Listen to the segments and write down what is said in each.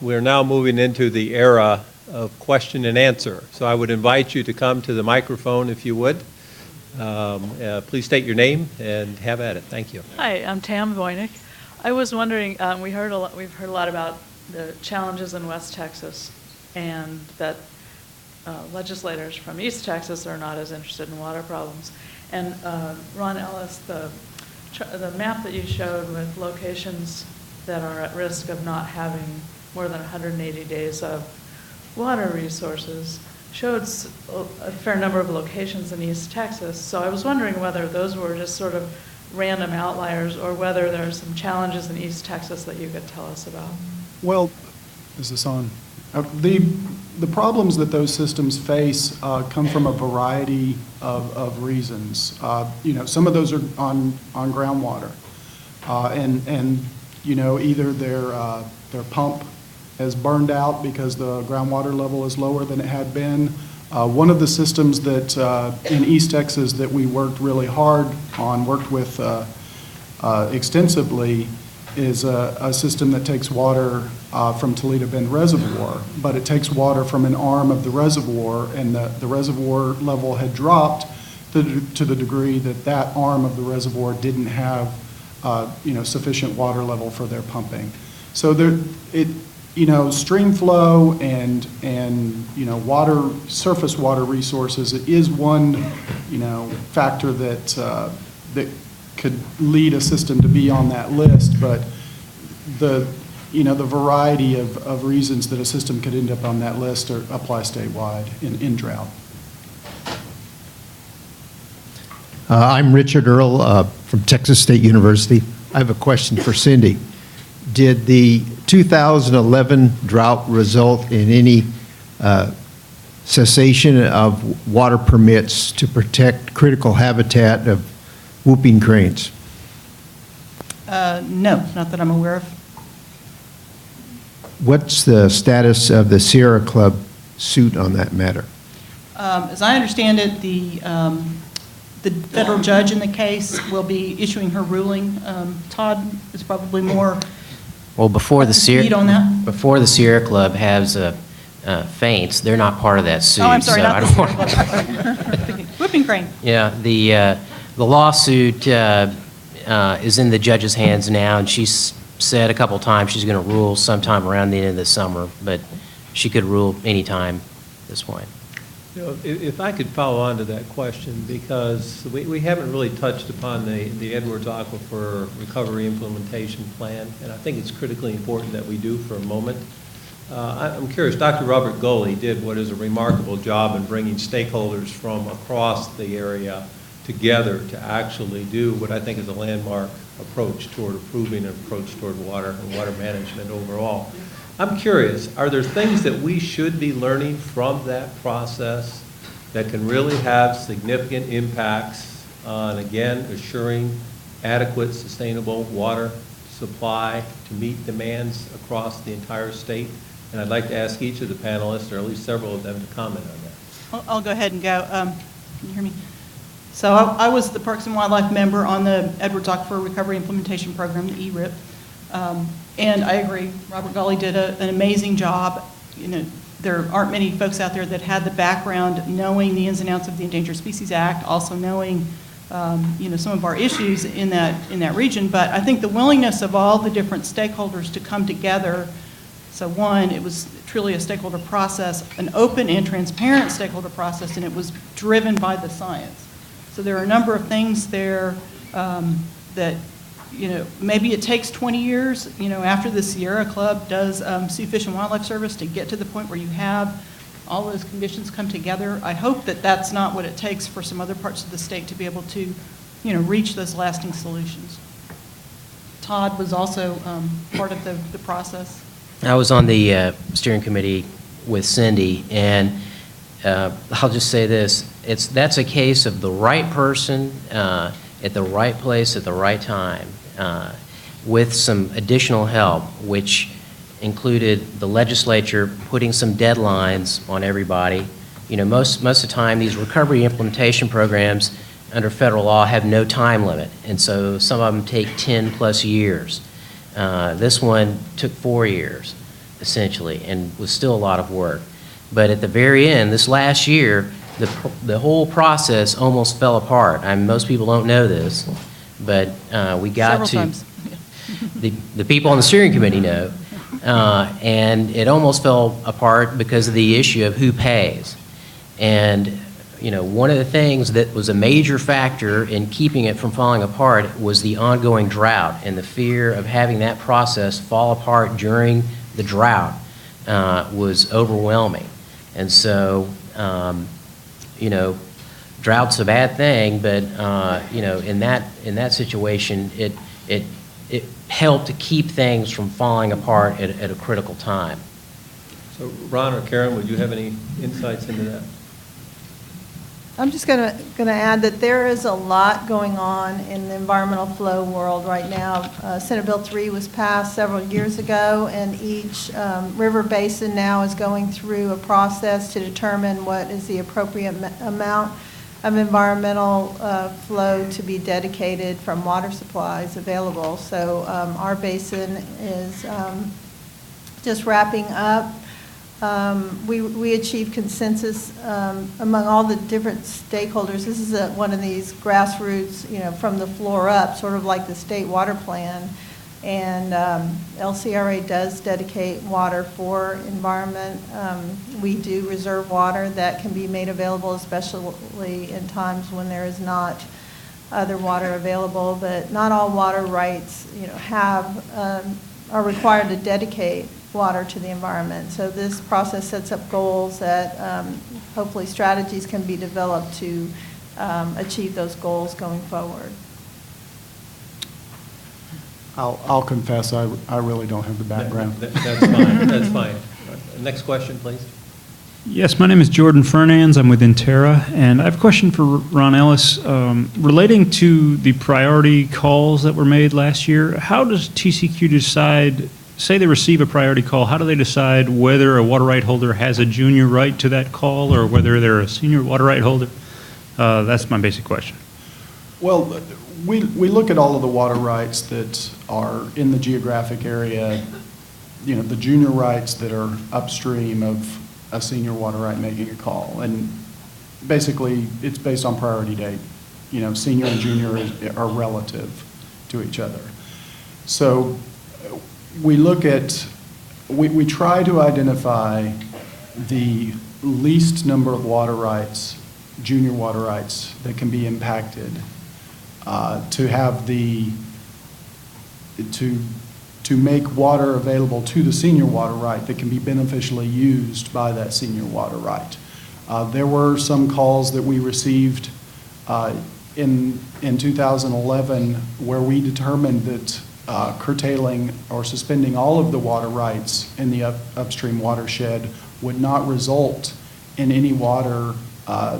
we're now moving into the era of question and answer. So I would invite you to come to the microphone if you would. Please state your name and have at it. Thank you. Hi, I'm Tam Voynick. I was wondering, we've heard a lot about the challenges in West Texas, and that legislators from East Texas are not as interested in water problems. And Ron Ellis, the map that you showed with locations that are at risk of not having more than 180 days of water resources showed a fair number of locations in East Texas. So I was wondering whether those were just sort of random outliers or whether there are some challenges in East Texas that you could tell us about. Well, is this on? The problems that those systems face come from a variety of reasons. Some of those are on groundwater, and either their pump has burned out because the groundwater level is lower than it had been. One of the systems that in East Texas that we worked really hard on, worked with extensively, is a system that takes water from Toledo Bend Reservoir, but it takes water from an arm of the reservoir, and the reservoir level had dropped to the degree that that arm of the reservoir didn't have sufficient water level for their pumping. So stream flow and surface water resources is one factor that could lead a system to be on that list, but the variety of reasons that a system could end up on that list apply statewide in drought. I'm Richard Earl from Texas State University. I have a question for Cindy. Did the 2011 drought result in any cessation of water permits to protect critical habitat of whooping cranes? No, not that I'm aware of. What's the status of the Sierra Club suit on that matter? As I understand it, the federal judge in the case will be issuing her ruling. Todd is probably more well before the Sierra Club has faints. They're not part of that suit. Oh, I'm sorry, so not the Sierra Club. Whooping crane. Yeah, the lawsuit is in the judge's hands now, and she's said a couple times she's going to rule sometime around the end of the summer, but she could rule any time at this point. If I could follow on to that question, because we haven't really touched upon the Edwards Aquifer Recovery Implementation Plan, and I think it's critically important that we do for a moment. I'm curious, Dr. Robert Gully did what is a remarkable job in bringing stakeholders from across the area together to actually do what I think is a landmark approach toward improving an approach toward water and water management overall. I'm curious, are there things that we should be learning from that process that can really have significant impacts on, again, assuring adequate, sustainable water supply to meet demands across the entire state? And I'd like to ask each of the panelists, or at least several of them, to comment on that. I'll go ahead and go. Can you hear me? So I was the Parks and Wildlife member on the Edwards Aquifer Recovery Implementation Program, the ERIP. And I agree, Robert Gully did an amazing job. There aren't many folks out there that had the background knowing the ins and outs of the Endangered Species Act, also knowing some of our issues in that region. But I think the willingness of all the different stakeholders to come together. So one, it was truly a stakeholder process, an open and transparent stakeholder process, and it was driven by the science. So there are a number of things there that, maybe it takes 20 years, after the Sierra Club does see Fish and Wildlife Service to get to the point where you have all those conditions come together. I hope that that's not what it takes for some other parts of the state to be able to, reach those lasting solutions. Todd was also part of the process. I was on the steering committee with Cindy, and I'll just say this. That's a case of the right person at the right place at the right time with some additional help, which included the legislature putting some deadlines on everybody. Most of the time, these recovery implementation programs under federal law have no time limit, and so some of them take 10 plus years. This one took 4 years. essentially, and was still a lot of work. But at the very end, this last year, the whole process almost fell apart. Most people don't know this, but we got Several to... times. The people on the steering committee know, and it almost fell apart because of the issue of who pays. And, you know, one of the things that was a major factor in keeping it from falling apart was the ongoing drought, and the fear of having that process fall apart during the drought was overwhelming. And so, you know, drought's a bad thing, but, you know, in that situation, it helped to keep things from falling apart at a critical time. So Ron or Karen, would you have any insights into that? I'm just going to add that there is a lot going on in the environmental flow world right now. Senate Bill 3 was passed several years ago, and each river basin now is going through a process to determine what is the appropriate amount of environmental flow to be dedicated from water supplies available. So our basin is just wrapping up. We achieved consensus among all the different stakeholders. This is one of these grassroots, you know, from the floor up, sort of like the state water plan. And LCRA does dedicate water for environment. We do reserve water that can be made available, especially in times when there is not other water available. But not all water rights, you know, are required to dedicate water to the environment. So this process sets up goals that hopefully strategies can be developed to achieve those goals going forward. I'll confess, I really don't have the background. That's fine, that's fine. Next question, please. Yes, my name is Jordan Fernandes. I'm with Interra, and I have a question for Ron Ellis. Relating to the priority calls that were made last year, how does TCQ decide, say they receive a priority call, how do they decide whether a water right holder has a junior right to that call or whether they're a senior water right holder? That's my basic question. Well, we look at all of the water rights that are in the geographic area, you know, the junior rights that are upstream of a senior water right making a call. And basically, it's based on priority date. You know, senior and junior are relative to each other. So we look at, we try to identify the least number of water rights, junior water rights, that can be impacted to have to make water available to the senior water right that can be beneficially used by that senior water right. There were some calls that we received in 2011 where we determined that curtailing or suspending all of the water rights in the upstream watershed would not result in any water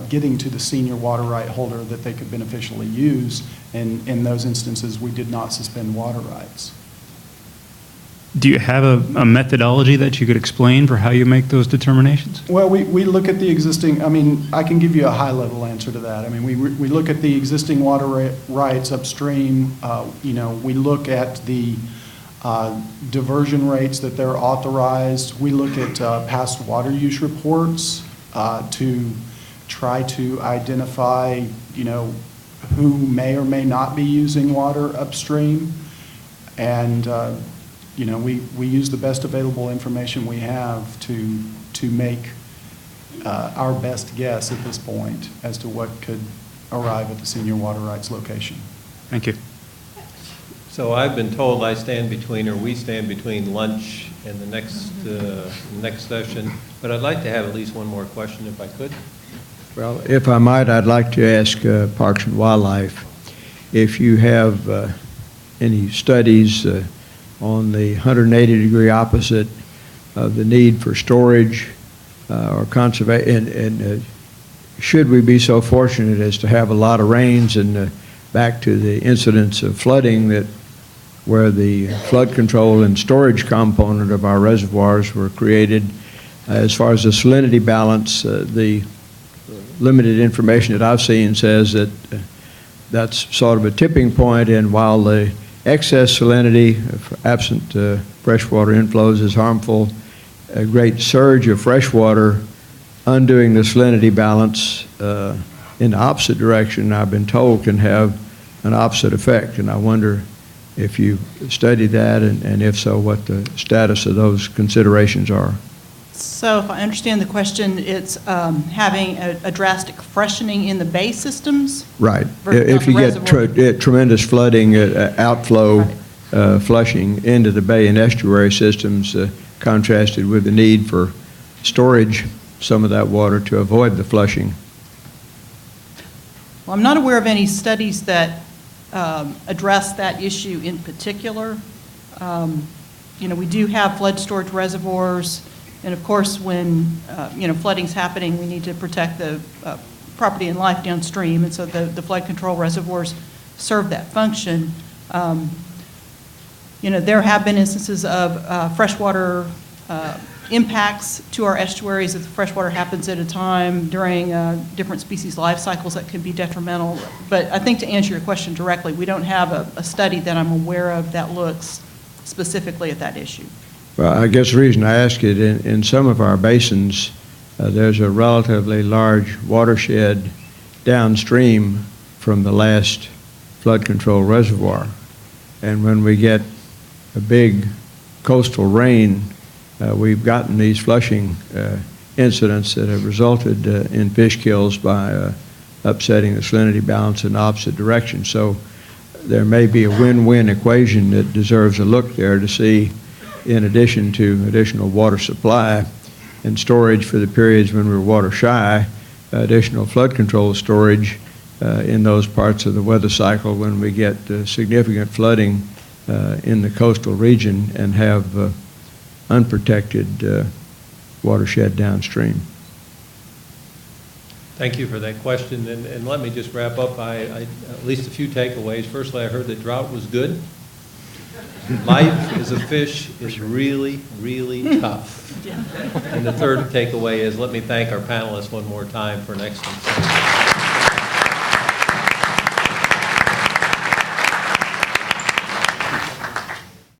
getting to the senior water right holder that they could beneficially use. And in those instances, we did not suspend water rights. Do you have a methodology that you could explain for how you make those determinations? Well, we look at the existing, I mean, I can give you a high-level answer to that. I mean, we look at the existing water rights upstream. You know, we look at the diversion rates that they're authorized. We look at past water use reports to try to identify, you know, who may or may not be using water upstream. And, you know, we use the best available information we have to make our best guess at this point as to what could arrive at the senior water rights location. Thank you. So I've been told I stand between, or we stand between lunch and the next session, but I'd like to have at least one more question if I could. Well, if I might, I'd like to ask Parks and Wildlife if you have any studies on the 180-degree opposite of the need for storage or conservation, and should we be so fortunate as to have a lot of rains, and back to the incidents of flooding that where the flood control and storage component of our reservoirs were created. As far as the salinity balance, the limited information that I've seen says that that's sort of a tipping point, and while the excess salinity, absent freshwater inflows, is harmful, a great surge of fresh water undoing the salinity balance in the opposite direction, I've been told can have an opposite effect. And I wonder if you studied that, and if so, what the status of those considerations are. So if I understand the question, it's having a drastic freshening in the bay systems? Right. versus If you on the get reservoir? tremendous flooding, outflow, Right. flushing into the bay and estuary systems, contrasted with the need for storage some of that water to avoid the flushing. Well, I'm not aware of any studies that address that issue in particular. We do have flood storage reservoirs, and of course, when, flooding's happening, we need to protect the property and life downstream, and so the flood control reservoirs serve that function. There have been instances of freshwater impacts to our estuaries if the freshwater happens at a time during different species life cycles that could be detrimental. But I think to answer your question directly, we don't have a study that I'm aware of that looks specifically at that issue. Well, I guess the reason I ask it, in some of our basins, there's a relatively large watershed downstream from the last flood control reservoir. And when we get a big coastal rain, we've gotten these flushing incidents that have resulted in fish kills by upsetting the salinity balance in the opposite direction. So there may be a win-win equation that deserves a look there to see, in addition to additional water supply and storage for the periods when we're water shy, additional flood control storage in those parts of the weather cycle when we get significant flooding in the coastal region and have unprotected watershed downstream. Thank you for that question, and let me just wrap up. I at least a few takeaways. Firstly, I heard that drought was good. Life as a fish is really, really tough. And the third takeaway is, let me thank our panelists one more time for an excellent session.